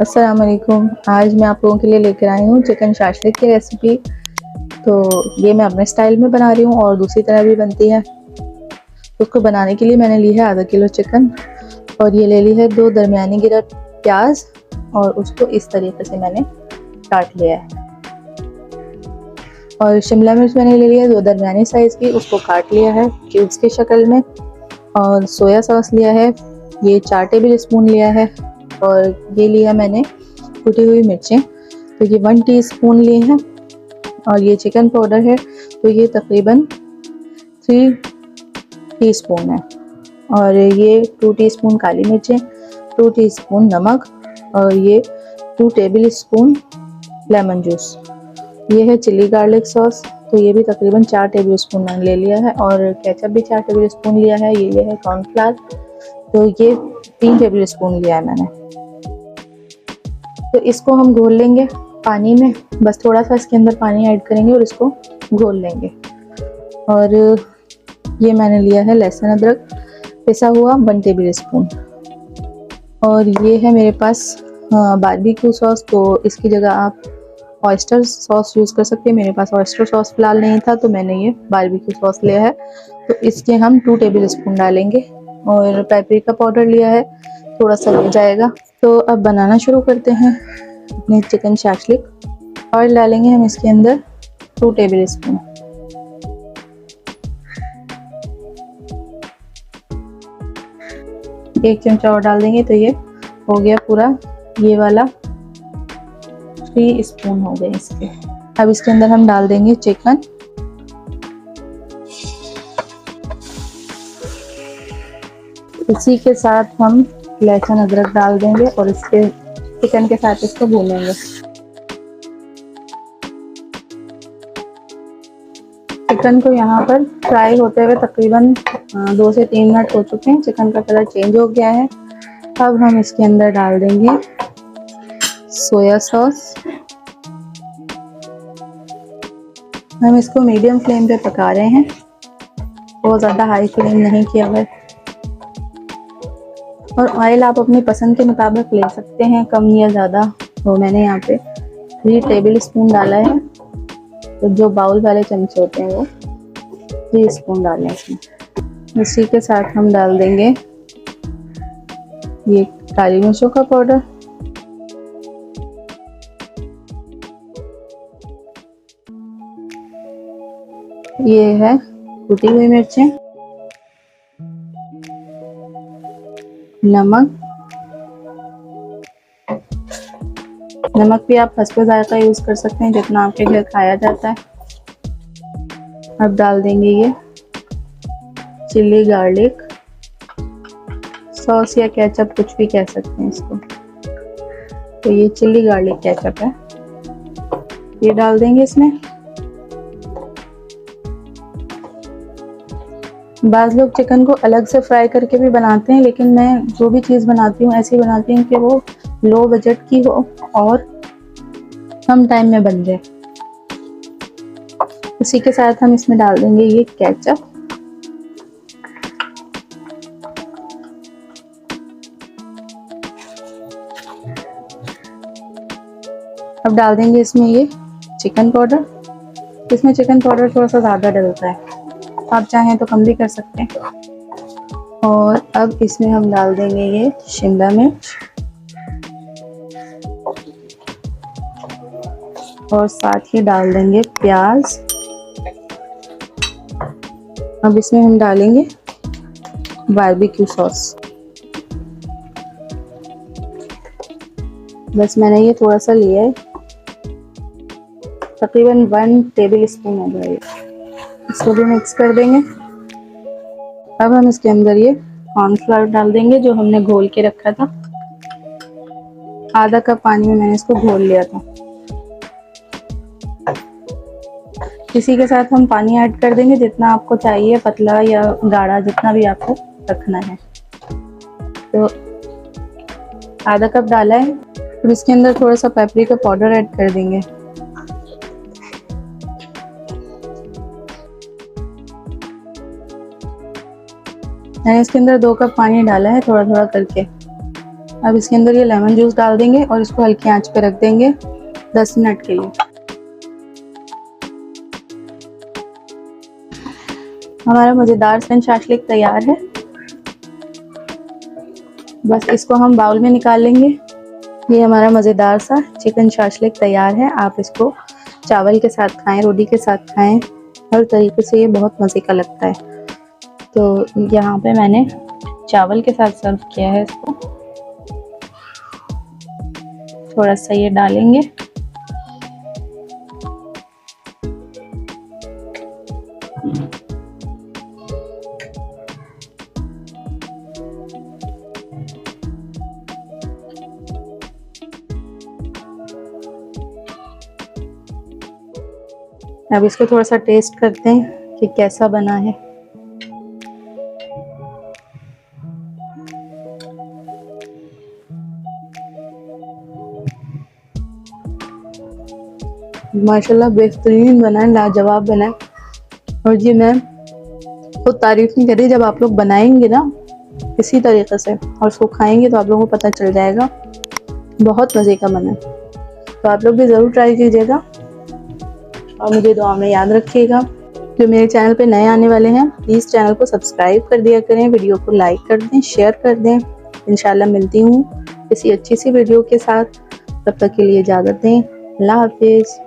अस्सलाम वालेकुम। आज मैं आप लोगों के लिए लेकर आई हूँ चिकन शाशलिक की रेसिपी। तो ये मैं अपने स्टाइल में बना रही हूँ और दूसरी तरह भी बनती है। उसको बनाने के लिए मैंने ली है आधा किलो चिकन और ये ले ली है 2 दरमियानी गिरद प्याज और उसको इस तरीके से मैंने काट लिया है। और शिमला मिर्च मैंने ले लिया है 2 दरमियानी साइज़ की, उसको काट लिया है क्यूब्स की शक्ल में। और सोया सॉस लिया है, ये 4 टेबल स्पून लिया है। और ये लिया मैंने कुटी हुई मिर्चें, तो ये 1 टीस्पून लिए हैं। और ये चिकन पाउडर है, तो ये तकरीबन 3 टीस्पून है। और ये 2 टीस्पून काली मिर्चें, 2 टीस्पून नमक और ये 2 टेबल स्पून लेमन जूस। ये है चिली गार्लिक सॉस, तो ये भी तकरीबन 4 टेबल स्पून मैंने ले लिया है। और केचप भी 4 टेबल स्पून लिया है। ये है कॉर्नफ्लावर, तो ये 3 टेबल स्पून लिया है मैंने। तो इसको हम घोल लेंगे पानी में, बस थोड़ा सा इसके अंदर पानी ऐड करेंगे और इसको घोल लेंगे। और ये मैंने लिया है लहसुन अदरक पिसा हुआ 1 टेबल स्पून। और ये है मेरे पास बारबेक्यू सॉस, तो इसकी जगह आप ऑयस्टर सॉस यूज़ कर सकते हैं। मेरे पास ऑयस्टर सॉस फिलहाल नहीं था, तो मैंने ये बारबेक्यू सॉस लिया है। तो इसके हम 2 टेबल स्पून डालेंगे। और पेपरिका पाउडर लिया है, थोड़ा सा लग जाएगा। तो अब बनाना शुरू करते हैं अपनी चिकन शाशलिक। ऑयल डालेंगे हम इसके अंदर 2 टेबल स्पून। एक चमचा और डाल देंगे, तो ये हो गया पूरा, ये वाला 3 स्पून हो गए इसके। अब इसके अंदर हम डाल देंगे चिकन। इसी के साथ हम लहसुन अदरक डाल देंगे और इसके चिकन के साथ इसको भूनेंगे। चिकन को यहाँ पर फ्राई होते हुए तकरीबन 2 से 3 मिनट हो चुके हैं। चिकन का कलर चेंज हो गया है। अब हम इसके अंदर डाल देंगे सोया सॉस। हम इसको मीडियम फ्लेम पे पका रहे हैं, बहुत ज़्यादा हाई फ्लेम नहीं किया हुआ है। और ऑयल आप अपनी पसंद के मुताबिक ले सकते हैं, कम या ज़्यादा। तो मैंने यहाँ पे 3 टेबल स्पून डाला है, तो जो बाउल वाले चमचे होते हैं वो 3 स्पून डालें इसमें। इसी के साथ हम डाल देंगे ये काली मिर्चों का पाउडर, ये है कुटी हुई मिर्चें, नमक भी आप हस्बे जायका यूज कर सकते हैं, जितना आपके घर खाया जाता है। अब डाल देंगे ये चिली गार्लिक सॉस या केचप, कुछ भी कह सकते हैं इसको। तो ये चिली गार्लिक केचप है, ये डाल देंगे इसमें। बाज़ लोग चिकन को अलग से फ्राई करके भी बनाते हैं, लेकिन मैं जो भी चीज़ बनाती हूँ ऐसी बनाती हूँ कि वो लो बजट की हो और कम टाइम में बन जाए। इसी के साथ हम इसमें डाल देंगे ये केचप। अब डाल देंगे इसमें ये चिकन पाउडर। इसमें चिकन पाउडर थोड़ा सा ज़्यादा डलता है, आप चाहें तो कम भी कर सकते हैं। और अब इसमें हम डाल देंगे ये शिमला मिर्च और साथ ही डाल देंगे प्याज। अब इसमें हम डालेंगे बारबेक्यू सॉस। बस मैंने ये थोड़ा सा लिया है, तकरीबन 1 टेबल स्पून हो गया। इसको भी मिक्स कर देंगे। अब हम इसके अंदर ये कॉर्नफ्लावर डाल देंगे जो हमने घोल के रखा था। आधा कप पानी में मैंने इसको घोल लिया था। इसी के साथ हम पानी ऐड कर देंगे जितना आपको चाहिए, पतला या गाढ़ा, जितना भी आपको रखना है। तो आधा कप डाला है। फिर इसके अंदर थोड़ा सा पेपरिका पाउडर ऐड कर देंगे। मैंने इसके अंदर 2 कप पानी डाला है, थोड़ा थोड़ा करके। अब इसके अंदर ये लेमन जूस डाल देंगे और इसको हल्की आंच पे रख देंगे 10 मिनट के लिए। हमारा मज़ेदार चिकन शाशलिक तैयार है। बस इसको हम बाउल में निकाल लेंगे। ये हमारा मज़ेदार सा चिकन शाशलिक तैयार है। आप इसको चावल के साथ खाएं, रोटी के साथ खाएं, हर तरीके से ये बहुत मज़े का लगता है। तो यहाँ पे मैंने चावल के साथ सर्व किया है इसको। थोड़ा सा ये डालेंगे। अब इसको थोड़ा सा टेस्ट करते हैं कि कैसा बना है। माशाल्लाह बेहतरीन बना है, लाजवाब बना है। और ये मैं खुद तारीफ नहीं कर रही, जब आप लोग बनाएंगे ना इसी तरीके से और उसको खाएंगे तो आप लोगों को पता चल जाएगा बहुत मज़े का बना है। तो आप लोग भी ज़रूर ट्राई कीजिएगा और मुझे दुआ में याद रखिएगा। जो मेरे चैनल पे नए आने वाले हैं प्लीज़ चैनल को सब्सक्राइब कर दिया करें, वीडियो को लाइक कर दें, शेयर कर दें। इंशाल्लाह मिलती हूँ किसी अच्छी सी वीडियो के साथ। तब तक के लिए इजाज़त दें। अल्लाह हाफिज़।